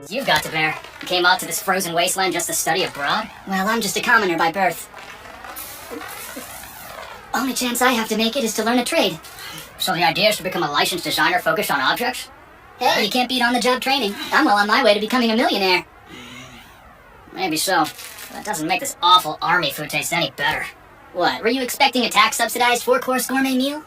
troubles you've got to bear. You came out to this frozen wasteland just to study abroad? Well, I'm just a commoner by birth. Only chance I have to make it is to learn a trade. So the idea is to become a licensed designer focused on objects? Hey, you can't beat on-the-job training. I'm well on my way to becoming a millionaire. Maybe so. But that doesn't make this awful army food taste any better. What, were you expecting a tax-subsidized 4-course gourmet meal?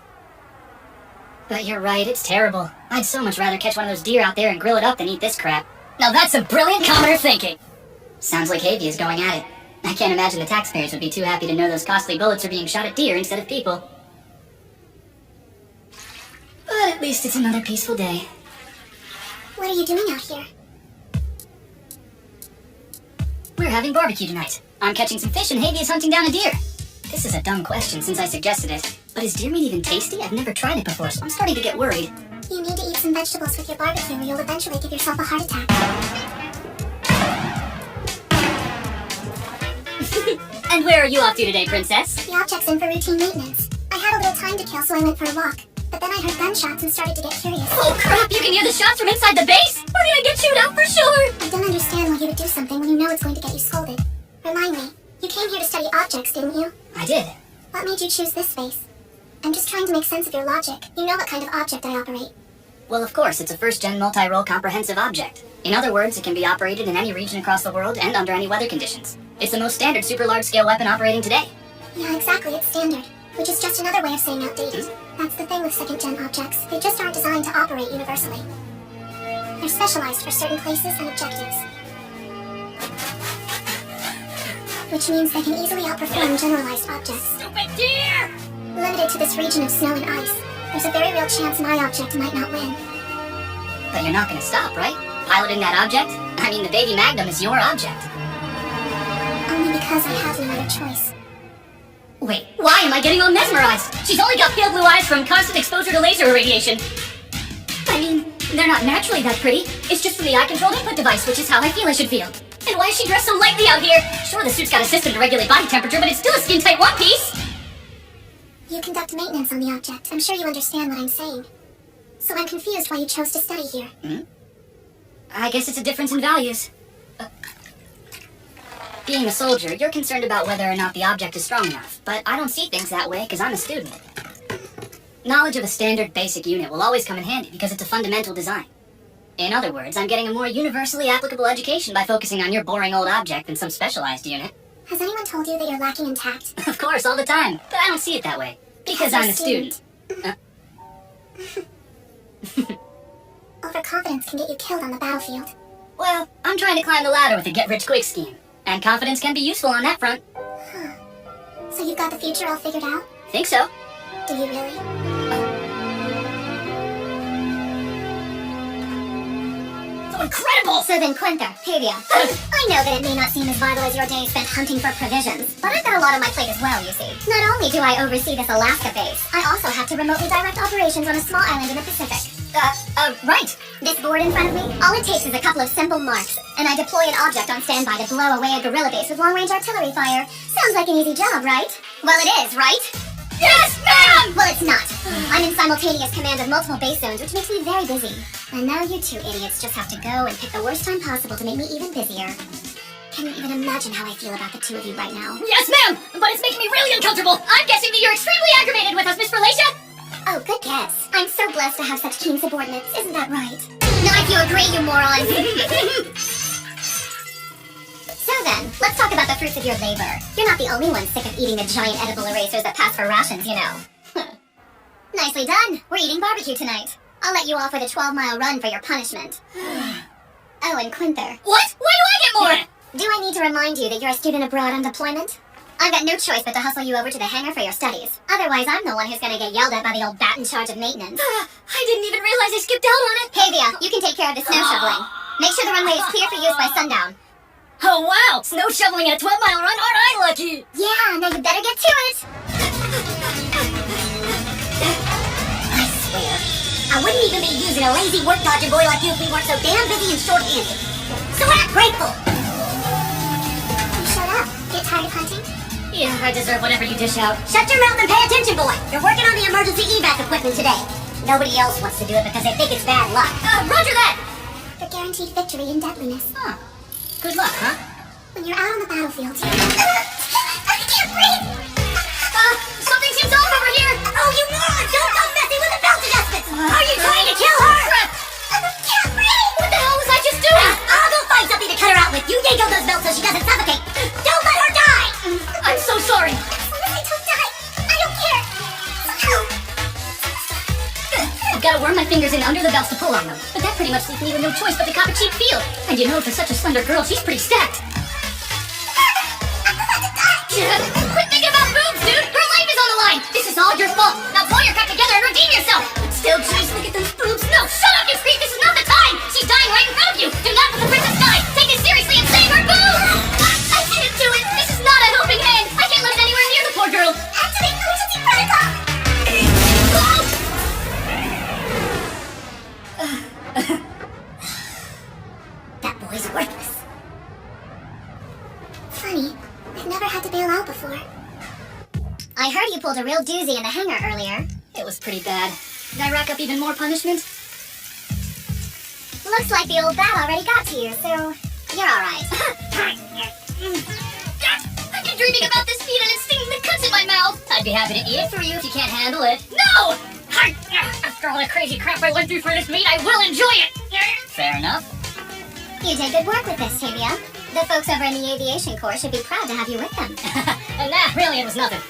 But you're right, it's terrible. I'd so much rather catch one of those deer out there and grill it up than eat this crap. Now that's some brilliant commoner thinking! Sounds like Havy is going at it. I can't imagine the taxpayers would be too happy to know those costly bullets are being shot at deer instead of people. But at least it's another peaceful day. What are you doing out here? We're having barbecue tonight. I'm catching some fish and Havy is hunting down a deer. This is a dumb question since I suggested it. But is deer meat even tasty? I've never tried it before, so I'm starting to get worried. You need to eat some vegetables with your barbecue or you'll eventually give yourself a heart attack. And where are you off to today, Princess? The object's in for routine maintenance. I had a little time to kill, so I went for a walk. But then I heard gunshots and started to get curious. Oh crap, you can hear the shots from inside the base? We're gonna get chewed out for sure! I don't understand why you would do something when you know it's going to get you scolded. Remind me, you came here to study objects, didn't you? I did. What made you choose this space? I'm just trying to make sense of your logic. You know what kind of object I operate. Well, of course, it's a first-gen multi-role comprehensive object. In other words, it can be operated in any region across the world and under any weather conditions. It's the most standard super large-scale weapon operating today. Yeah, exactly, it's standard. Which is just another way of saying outdated. That's the thing with second-gen objects. They just aren't designed to operate universally. They're specialized for certain places and objectives. Which means they can easily outperform generalized objects. Stupid deer! Limited to this region of snow and ice, there's a very real chance my object might not win. But you're not gonna stop, right? Piloting that object? I mean, the baby Magnum is your object. Only because I have no other choice. Wait, why am I getting all mesmerized? She's only got pale blue eyes from constant exposure to laser irradiation. I mean, they're not naturally that pretty. It's just from the eye-controlled input device, which is how I feel I should feel. And why is she dressed so lightly out here? Sure, the suit's got a system to regulate body temperature, but it's still a skin-tight one-piece! You conduct maintenance on the object. I'm sure you understand what I'm saying. So I'm confused why you chose to study here. I guess it's a difference in values. Being a soldier, you're concerned about whether or not the object is strong enough, but I don't see things that way because I'm a student. Knowledge of a standard basic unit will always come in handy because it's a fundamental design. In other words, I'm getting a more universally applicable education by focusing on your boring old object than some specialized unit. Has anyone told you that you're lacking in tact? Of course, all the time, but I don't see it that way. Because I'm a student. Overconfidence can get you killed on the battlefield. Well, I'm trying to climb the ladder with a get-rich-quick scheme. And confidence can be useful on that front. So you've got the future all figured out? Think so. Do you really? So incredible! So then, Quinther, Havia, I know that it may not seem as vital as your day spent hunting for provisions, but I've got a lot on my plate as well, you see. Not only do I oversee this Alaska base, I also have to remotely direct operations on a small island in the Pacific. Right. This board in front of me, all it takes is a couple of simple marks, and I deploy an object on standby to blow away a guerrilla base with long-range artillery fire. Sounds like an easy job, right? Well, it is, right? Yes, ma'am! Well, it's not. I'm in simultaneous command of multiple base zones, which makes me very busy. And now you two idiots just have to go and pick the worst time possible to make me even busier. Can you even imagine how I feel about the two of you right now? Yes, ma'am! But it's making me really uncomfortable. I'm guessing that you're extremely aggravated with us, Miss Verlacia. Oh, good guess. I'm so blessed to have such keen subordinates. Isn't that right? Not if you agree, you moron. So then, let's talk about the fruits of your labor. You're not the only one sick of eating the giant edible erasers that pass for rations, you know. Nicely done. We're eating barbecue tonight. I'll let you off with a 12-mile run for your punishment. Oh, and Quinther. What? Why do I get more? Do I need to remind you that you're a student abroad on deployment? I've got no choice but to hustle you over to the hangar for your studies. Otherwise, I'm the one who's gonna get yelled at by the old bat in charge of maintenance. I didn't even realize I skipped out on it. Havia, you can take care of the snow shoveling. Make sure the runway is clear for use by sundown. Oh, wow! Snow shoveling at a 12-mile run? Aren't I lucky? Yeah, now you better get to it. I swear, I wouldn't even be using a lazy work dodger boy like you if we weren't so damn busy and short-handed. So act grateful. You shut up. Get tired of hunting? Yeah, I deserve whatever you dish out. Shut your mouth and pay attention, boy. You're working on the emergency evac equipment today. Nobody else wants to do it because they think it's bad luck. Roger that! Forget guaranteed victory in deadliness. Huh. Good luck, huh? When you're out on the battlefield, you... I can't breathe! Something seems off over here! Oh, you moron! Don't go messing with the belt adjustments! Are you trying to kill her? I can't breathe! What the hell was I just doing? I'll go find something to cut her out with. You yank out those belts so she doesn't suffocate. Don't let her die! I'm so sorry. As long as I don't die, I don't care. I've got to worm my fingers in under the belts to pull on them. But that pretty much leaves me with no choice but to cop a cheap feel. And you know, for such a slender girl, she's pretty stacked. Quit thinking about boobs, dude! Her life is on the line! This is all your fault! Now pull your crap together and redeem yourself! Still, jeez, look at those boobs! No, shut up, you freak! This is not the time! She's dying right in front of you! Do not let the princess die! Take this seriously and save her boobs! I can't do it! This is not a helping hand! I can't let it anywhere near the poor girl! Activate emergency protocol! That boy's worthless. Funny, I've never had to bail out before. I heard you pulled a real doozy in the hangar earlier. It was pretty bad. Did I rack up even more punishment? Looks like the old bat already got to you, so you're alright. I've been dreaming about this feat and it's stinging the cuts in my mouth! I'd be happy to eat it for you if you can't handle it. No! After all the crazy crap I went through for this meat, I will enjoy it! Fair enough. You did good work with this, Tavia. The folks over in the aviation corps should be proud to have you with them. And that really, it was nothing.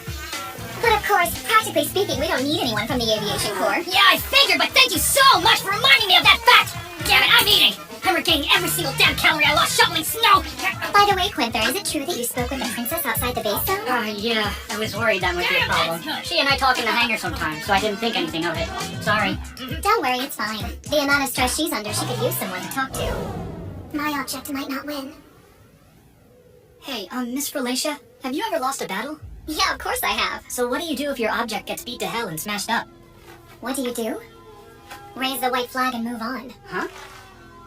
But of course, practically speaking, we don't need anyone from the aviation corps. Yeah, I figured, but thank you so much for reminding me of that fact! Damn it, I'm eating! I'm regaining every single damn calorie I lost shoveling snow! By the way, Quinther, is it true that you spoke with the princess outside the base zone? Yeah, I was worried that might be a problem. She and I talk in the hangar sometimes, so I didn't think anything of it. Sorry. Don't worry, it's fine. The amount of stress she's under, she could use someone to talk to. My object might not win. Hey, Miss Felicia, have you ever lost a battle? Yeah, of course I have. So what do you do if your object gets beat to hell and smashed up? What do you do? Raise the white flag and move on. Huh?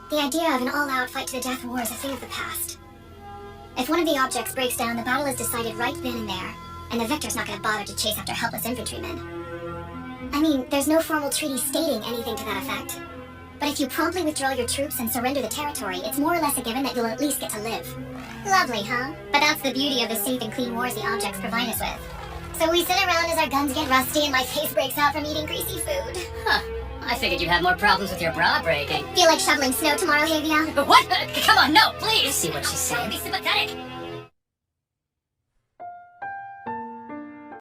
The idea of an all-out fight-to-the-death war is a thing of the past. If one of the objects breaks down, the battle is decided right then and there, and the victor's not going to bother to chase after helpless infantrymen. I mean, there's no formal treaty stating anything to that effect. But if you promptly withdraw your troops and surrender the territory, it's more or less a given that you'll at least get to live. Lovely, huh? But that's the beauty of the safe and clean wars the objects provide us with. So we sit around as our guns get rusty and my face breaks out from eating greasy food. Huh. I figured you'd have more problems with your bra breaking. Feel like shoveling snow tomorrow, Havia? What? Come on, no, please! See what she's saying? Be sympathetic.